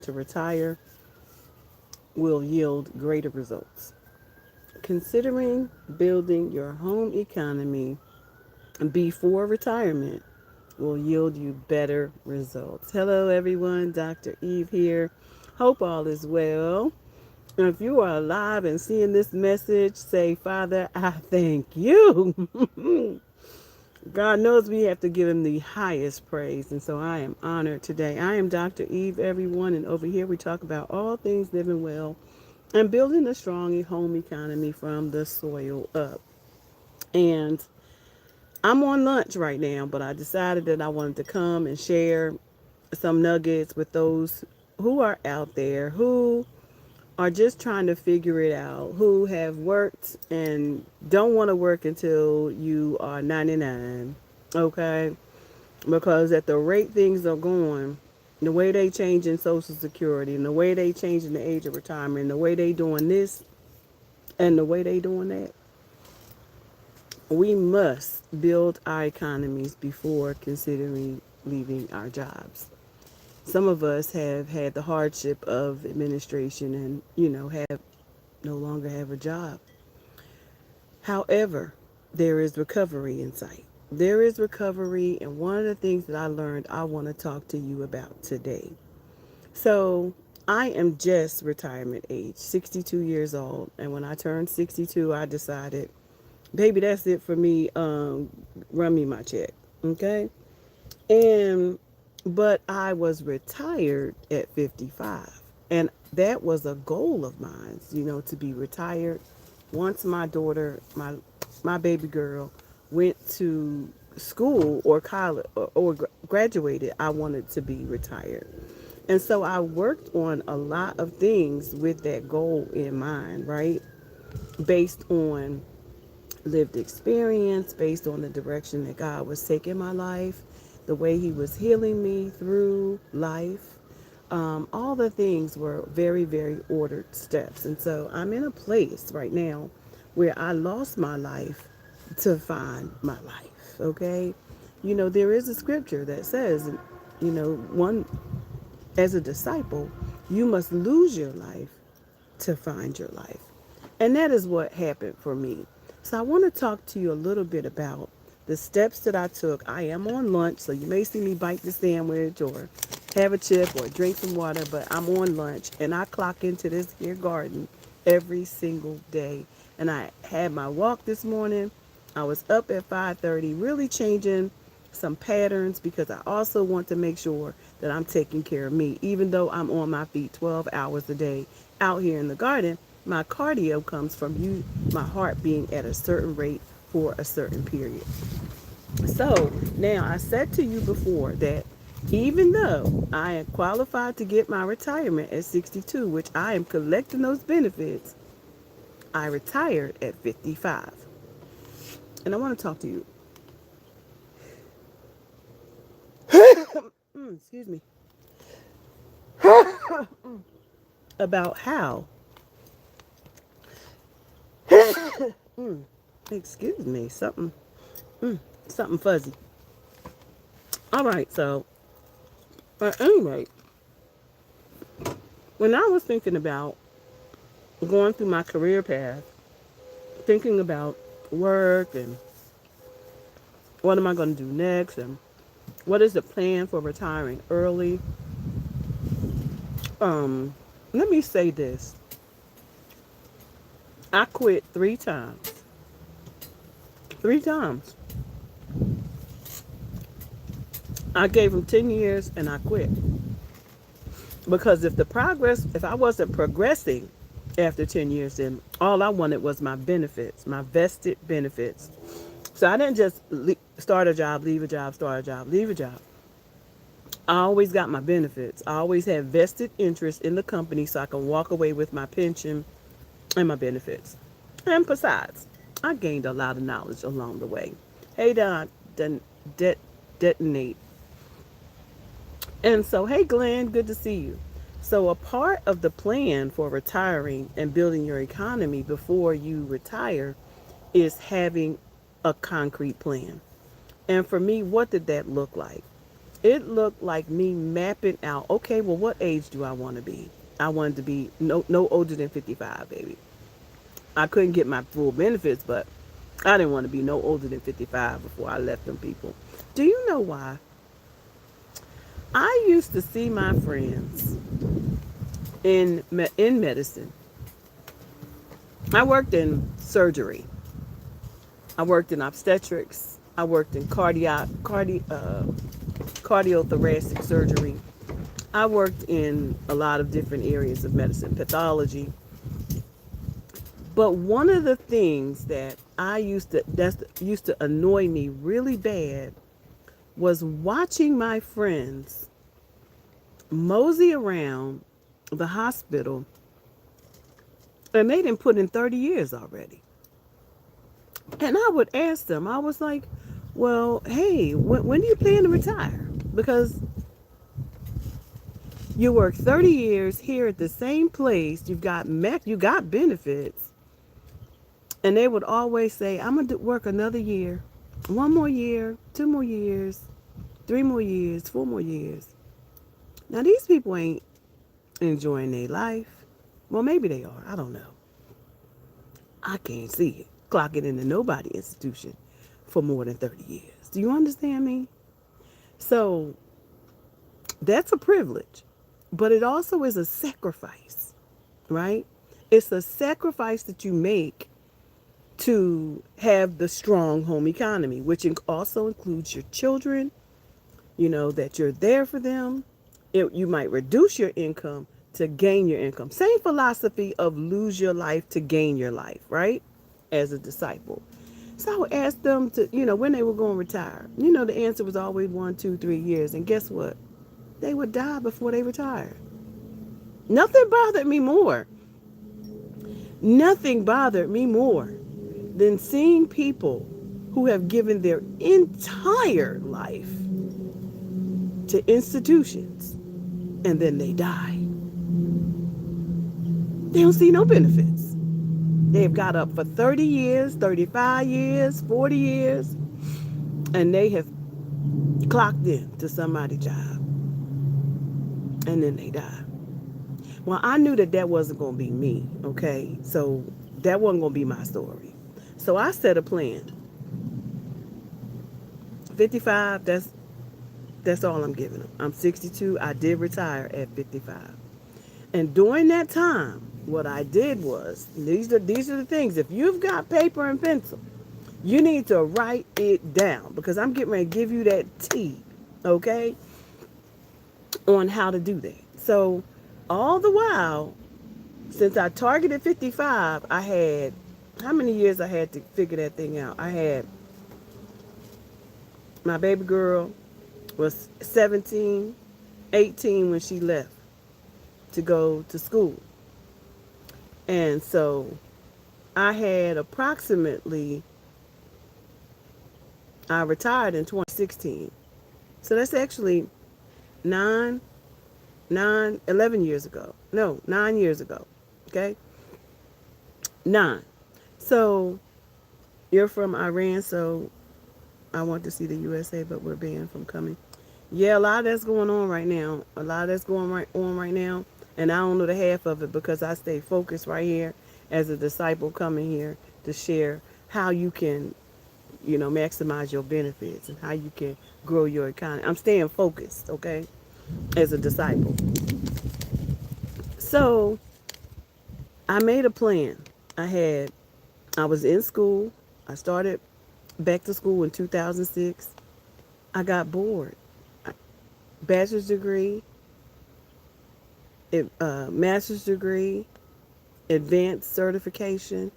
to retire will yield greater results. Considering building your home economy before retirement will yield you better results. Hello, everyone. Dr. Eve here. Hope all is well. And if you are alive and seeing this message, say, Father, I thank you. God knows we have to give him the highest praise. And so I am honored today. I am Dr. Eve, everyone. And over here we talk about all things living well and building a strong home economy from the soil up. And I'm on lunch right now, but I decided that I wanted to come and share some nuggets with those who are out there who are just trying to figure it out, who have worked and don't want to work until you are 99. Okay? Because at the rate things are going, the way they changing Social Security and the way they changing the age of retirement, and the way they doing this and the way they doing that, we must build our economies before considering leaving our jobs. Some of us have had the hardship of administration and, have no longer have a job. However, there is recovery in sight. There is recovery, and one of the things that I learned I want to talk to you about today. So, I am just retirement age, 62 years old, and when I turned 62, I decided, baby, that's it for me. Run me my check, okay? And but I was retired at 55, and that was a goal of mine, to be retired. Once my daughter, my baby girl, went to school or college or graduated, I wanted to be retired. And so I worked on a lot of things with that goal in mind, right? Based on lived experience, based on the direction that God was taking my life, the way He was healing me through life. All the things were very, very ordered steps. And so I'm in a place right now where I lost my life to find my life. Okay. There is a scripture that says, one, as a disciple, you must lose your life to find your life. And that is what happened for me. So I want to talk to you a little bit about the steps that I took. I am on lunch, so you may see me bite the sandwich or have a chip or drink some water, but I'm on lunch and I clock into this here garden every single day. And I had my walk this morning. I was up at 5:30, really changing some patterns because I also want to make sure that I'm taking care of me. Even though I'm on my feet 12 hours a day out here in the garden, my cardio comes from my heart being at a certain rate for a certain period. So now I said to you before that even though I am qualified to get my retirement at 62, which I am collecting those benefits, I retired at 55. And I want to talk to you. Excuse me. About how. Excuse me. Something fuzzy. All right. So, at any rate, when I was thinking about going through my career path, thinking about work and what am I going to do next and what is the plan for retiring early, um, let me say this. I quit 3 times. 3 times. I gave them 10 years and I quit. Because if I wasn't progressing after 10 years, then all I wanted was my benefits, my vested benefits. So I didn't just start a job, leave a job, start a job, leave a job. I always got my benefits. I always had vested interest in the company so I can walk away with my pension and my benefits. And besides, I gained a lot of knowledge along the way. Hey, Don, detonate. And so, hey, Glenn, good to see you. So, a part of the plan for retiring and building your economy before you retire is having a concrete plan. And for me, what did that look like? It looked like me mapping out, okay, well, what age do I want to be? I wanted to be no older than 55, baby. I couldn't get my full benefits, but I didn't want to be no older than 55 before I left them people. Do you know why? I used to see my friends in medicine. I worked in surgery. I worked in obstetrics. I worked in cardiothoracic surgery. I worked in a lot of different areas of medicine, pathology. But one of the things that used to annoy me really bad was watching my friends mosey around the hospital, and they didn't put in 30 years already. And I would ask them, I was like, well, hey, when do you plan to retire? Because you work 30 years here at the same place, you got benefits, and they would always say, I'm going to work another year, 1 more year, 2 more years, 3 more years, 4 more years. Now, these people ain't enjoying their life. Well, maybe they are. I don't know. I can't see it. Clocking into nobody institution for more than 30 years. Do you understand me? So that's a privilege, but it also is a sacrifice, right? It's a sacrifice that you make to have the strong home economy, which also includes your children, that you're there for them. You might reduce your income to gain your income. Same philosophy of lose your life to gain your life, right? As a disciple. So I would ask them to, when they were going to retire. The answer was always 1, 2, 3 years. And guess what? They would die before they retired. Nothing bothered me more. Nothing bothered me more than seeing people who have given their entire life to institutions and then they die. They don't see no benefits. They've got up for 30 years, 35 years, 40 years, and they have clocked in to somebody's job. And then they die. Well, I knew that wasn't going to be me, okay? So that wasn't going to be my story. So I set a plan. 55, that's all I'm giving them. I'm 62. I did retire at 55. And during that time, what I did was, these are the things. If you've got paper and pencil, you need to write it down because I'm getting ready to give you that tea, okay, on how to do that. So all the while, since I targeted 55, I had, how many years I had to figure that thing out? I had, my baby girl was 17, 18 when she left to go to school. And so I had approximately, I retired in 2016. So that's actually 11 years ago. No, 9 years ago. Okay? 9. So you're from Iran, so I want to see the USA, but we're banned from coming. Yeah, a lot of that's going on right now. A lot of that's going on right now. And I don't know the half of it because I stay focused right here as a disciple coming here to share how you can, maximize your benefits and how you can grow your economy. I'm staying focused, okay, as a disciple. So I made a plan. I was in school. I started back to school in 2006. I got bored. Bachelor's degree, master's degree, advanced certification,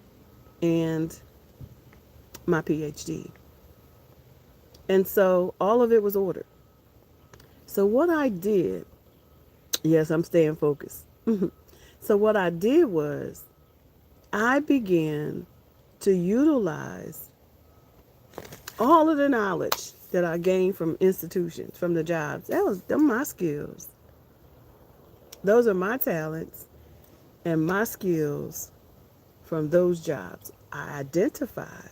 and my PhD. And so all of it was ordered. So what I did, yes, I'm staying focused. So what I did was I began to utilize all of the knowledge that I gained from institutions, from the jobs. Them my skills. Those are my talents and my skills from those jobs. I identified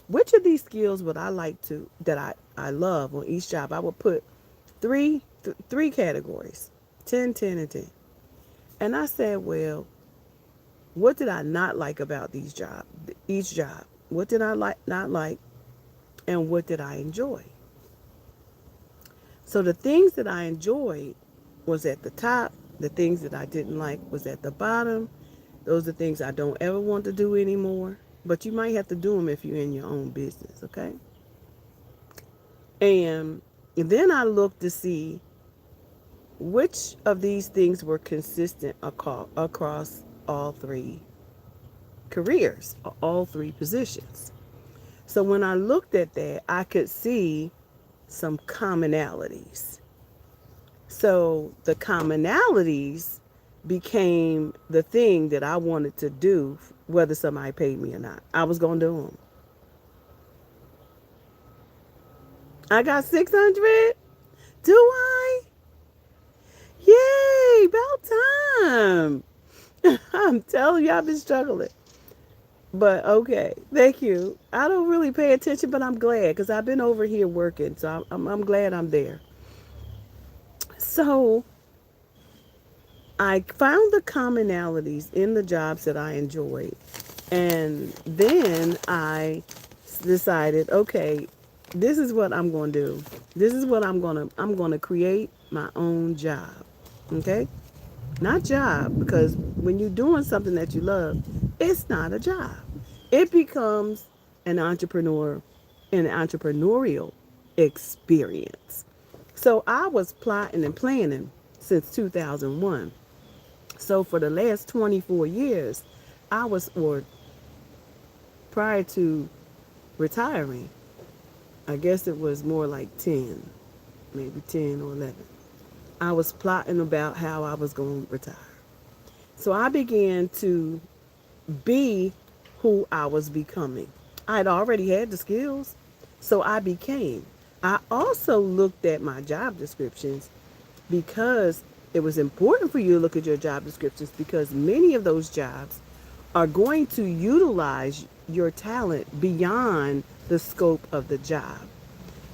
which of these skills would I like to, that I love on each job. I would put three categories, 10, 10, and 10. And I said, well, what did I not like about each job? What did I not like, and what did I enjoy? So the things that I enjoyed was at the top. The things that I didn't like was at the bottom. Those are things I don't ever want to do anymore. But you might have to do them if you're in your own business, okay? And then I looked to see which of these things were consistent across all three careers, or all three positions. So when I looked at that, I could see some commonalities. So the commonalities became the thing that I wanted to do, whether somebody paid me or not. I was going to do them. I got 600. Do I? Yay, about time. I'm telling you, I've been struggling. But okay, thank you. I don't really pay attention, but I'm glad because I've been over here working. So I'm glad I'm there. So I found the commonalities in the jobs that I enjoyed. And then I decided, okay, this is what I'm going to do. This is what I'm going to create my own job. Okay? Not job, because when you're doing something that you love, it's not a job. It becomes an entrepreneurial experience. So I was plotting and planning since 2001. So for the last 24 years, or prior to retiring, I guess it was more like 10, maybe 10 or 11. I was plotting about how I was going to retire. So I began to be who I was becoming. I had already had the skills, so I became. I also looked at my job descriptions because it was important for you to look at your job descriptions because many of those jobs are going to utilize your talent beyond the scope of the job.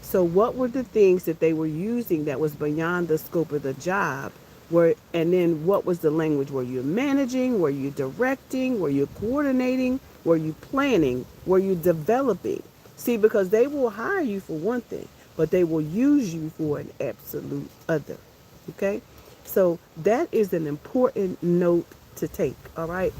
So what were the things that they were using that was beyond the scope of the job? And then what was the language? Were you managing? Were you directing? Were you coordinating? Were you planning? Were you developing? See, because they will hire you for one thing, but they will use you for an absolute other. Okay? So that is an important note to take. All right?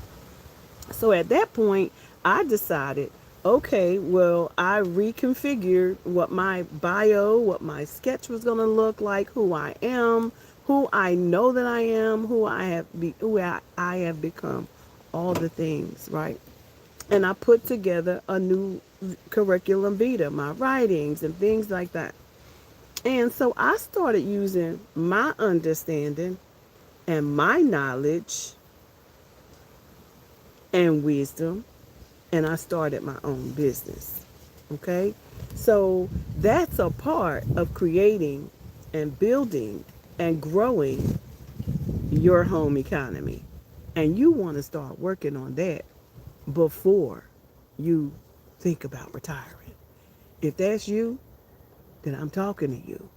So at that point, I decided, okay, well, I reconfigured what my bio, what my sketch was going to look like, who I am, who I know that I am, who I have become, all the things, right? And I put together a new curriculum vitae, my writings and things like that. And so I started using my understanding and my knowledge and wisdom, and I started my own business. Okay? So that's a part of creating and building and growing your home economy. And you want to start working on that before you think about retiring. If that's you, then I'm talking to you.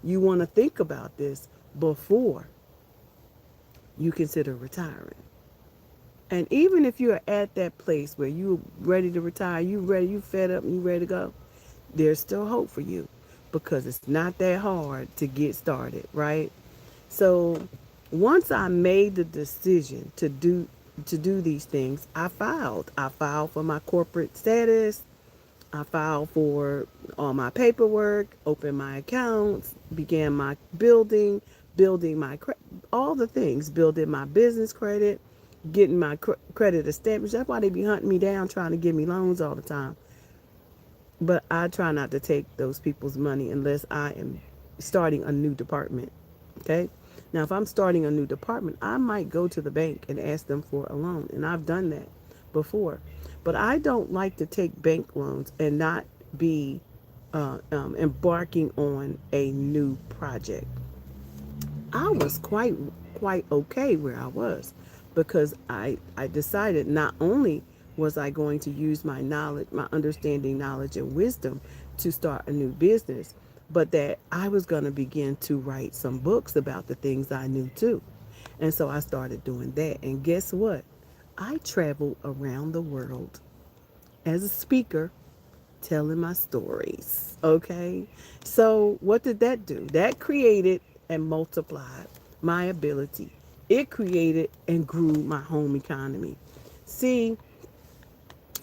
You want to think about this before you consider retiring. And even if you're at that place where you're ready to retire, you fed up and you ready to go, there's still hope for you because it's not that hard to get started, right? So once I made the decision to do these things, I filed. I filed for my corporate status. I filed for all my paperwork, opened my accounts, began my building my all the things, building my business credit, getting my credit established. That's why they be hunting me down trying to give me loans all the time. But I try not to take those people's money unless I am starting a new department. Okay? Now, if I'm starting a new department, I might go to the bank and ask them for a loan. And I've done that before. But I don't like to take bank loans and not be embarking on a new project. I was quite okay where I was because I decided not only was I going to use my knowledge, my understanding, knowledge, and wisdom to start a new business, but that I was going to begin to write some books about the things I knew too. And so I started doing that. And guess what? I traveled around the world as a speaker telling my stories. Okay. So what did that do? That created and multiplied my ability. It created and grew my home economy. See,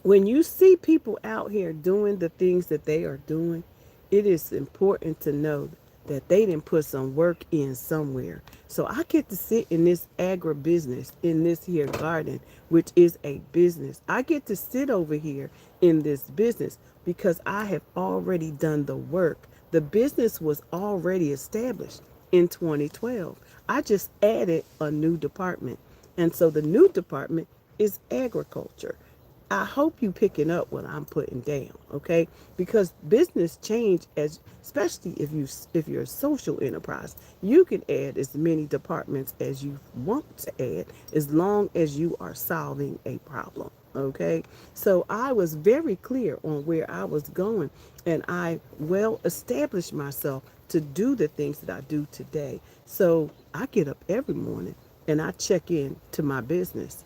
when you see people out here doing the things that they are doing, it is important to know that they didn't put some work in somewhere. So I get to sit in this agribusiness, in this here garden, which is a business. I get to sit over here in this business because I have already done the work. The business was already established in 2012. I just added a new department. And so the new department is agriculture. I hope you picking up what I'm putting down, okay? Because business change, as especially if you're a social enterprise, you can add as many departments as you want to add, as long as you are solving a problem, okay? So I was very clear on where I was going, and I well established myself to do the things that I do today. So I get up every morning and I check in to my business,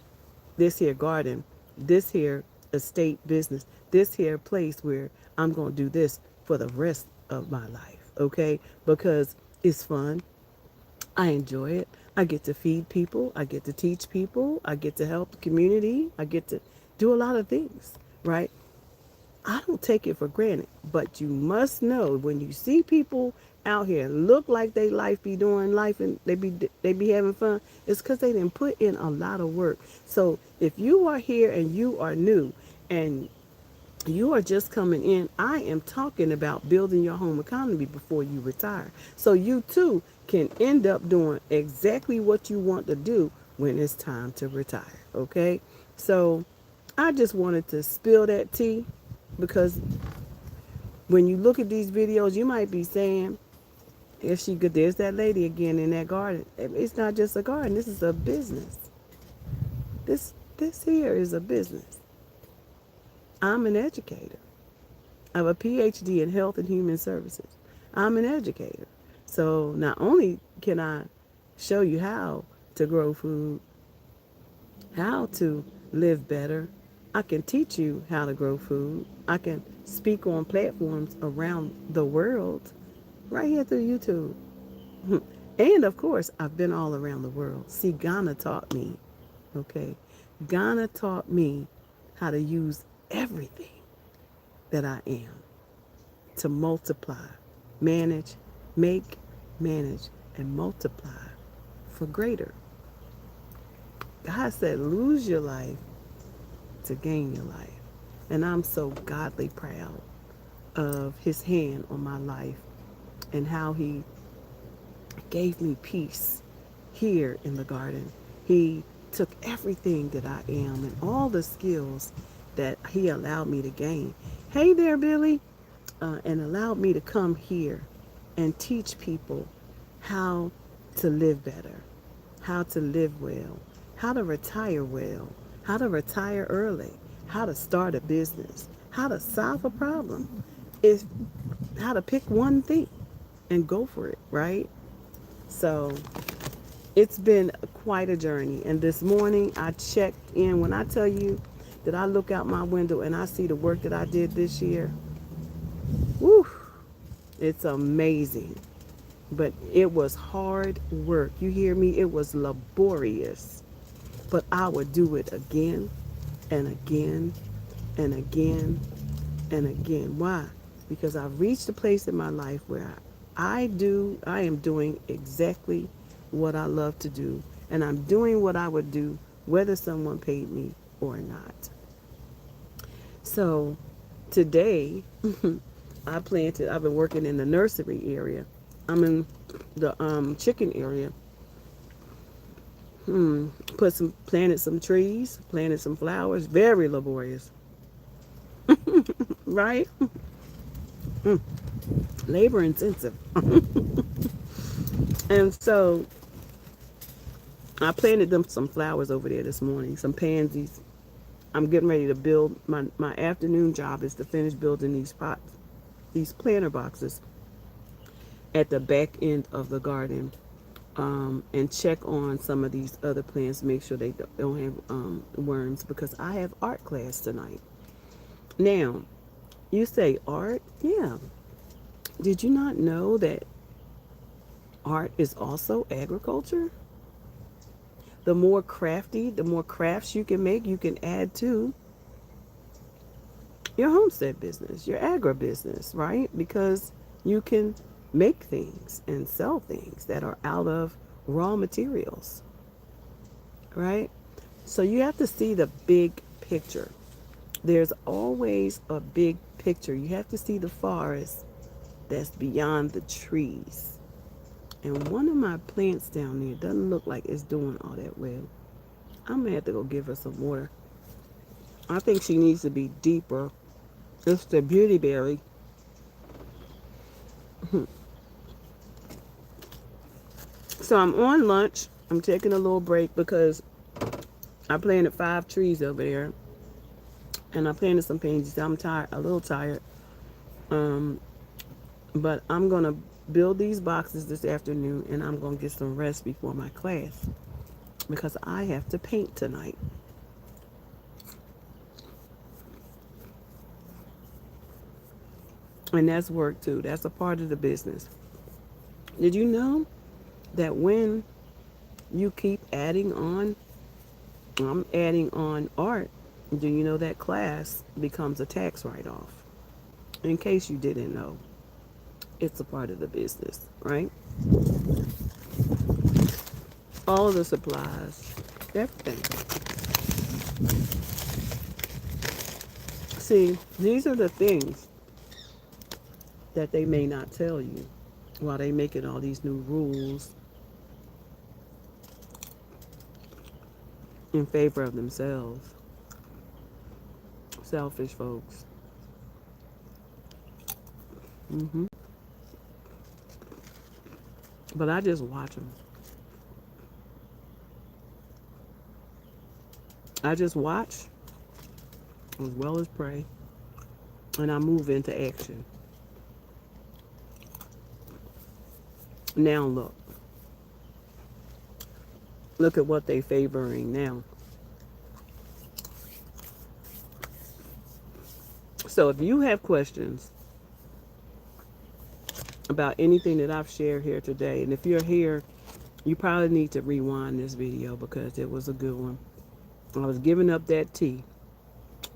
this here garden, this here estate business, this here place where I'm going to do this for the rest of my life, okay? Because it's fun. I enjoy it. I get to feed people. I get to teach people. I get to help the community. I get to do a lot of things, right? I don't take it for granted, but you must know when you see people out here look like they life be doing life and they be having fun, it's because they didn't put in a lot of work. So if you are here and you are new and you are just coming in, I am talking about building your home economy before you retire. So you too can end up doing exactly what you want to do when it's time to retire. Okay. So I just wanted to spill that tea because when you look at these videos, you might be saying, if she could, there's that lady again in that garden. It's not just a garden. This is a business. This here is a business. I'm an educator. I have a PhD in health and human services. I'm an educator. So not only can I show you how to grow food, how to live better, I can teach you how to grow food. I can speak on platforms around the world right here through YouTube. And of course, I've been all around the world. See, Ghana taught me, okay? Ghana taught me how to use everything that I am to multiply, manage, make, manage, and multiply for greater. God said, lose your life to gain your life. And I'm so godly proud of his hand on my life and how he gave me peace here in the garden. He took everything that I am and all the skills that he allowed me to gain. Hey there, Billy. And allowed me to come here and teach people how to live better, how to live well, how to retire well, how to retire early, how to start a business, how to solve a problem, is how to pick one thing and go for it, right? So it's been quite a journey. And this morning I checked in. When I tell you that I look out my window and I see the work that I did this year, whew, it's amazing. But it was hard work. You hear me? It was laborious. But I would do it again and again and again and again. Why? Because I've reached a place in my life where I am doing exactly what I love to do. And I'm doing what I would do whether someone paid me or not. So today, I've been working in the nursery area. I'm in the chicken area. Planted some trees, planted some flowers. Very laborious, right? Labor intensive. And so I planted them some flowers over there this morning, some pansies. I'm getting ready to build, my afternoon job is to finish building these pots, these planter boxes. at the back end of the garden, and check on some of these other plants. Make sure they don't have worms, because I have art class tonight. Now, you say art? Yeah. Did you not know that art is also agriculture? The more crafty, the more crafts you can make, you can add to your homestead business, your agribusiness, right? Because you can make things and sell things that are out of raw materials, right? So you have to see the big picture. There's always a big picture. You have to see the forest that's beyond the trees. And one of my plants down there doesn't look like it's doing all that well. I'm gonna have to go give her some water. I think she needs to be deeper. It's the beauty berry. So I'm on lunch. I'm taking a little break because I planted 5 trees over there, and I planted some pansies. I'm tired, a little tired. Um, but I'm gonna build these boxes this afternoon, and I'm gonna get some rest before my class because I have to paint tonight. And that's work too. That's a part of the business. Did you know that when you keep adding on, I'm adding on art, do you know that class becomes a tax write off? In case you didn't know, it's a part of the business, right? All of the supplies, everything. See, these are the things that they may not tell you while they making all these new rules in favor of themselves. Selfish folks. hmm But I just watch them. I just watch as well as pray, and I move into action. Now look at what they favoring now. So if you have questions about anything that I've shared here today, and if you're here, you probably need to rewind this video because it was a good one. I was giving up that tea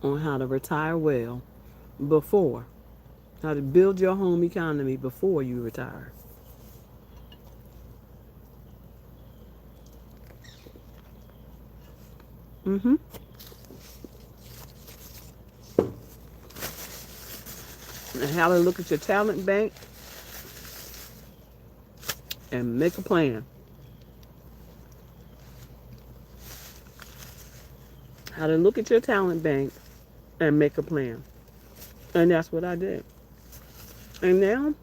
on how to retire well before, how to build your home economy before you retire. Mm-hmm. And how to look at your talent bank and make a plan. How to look at your talent bank and make a plan. And that's what I did. And now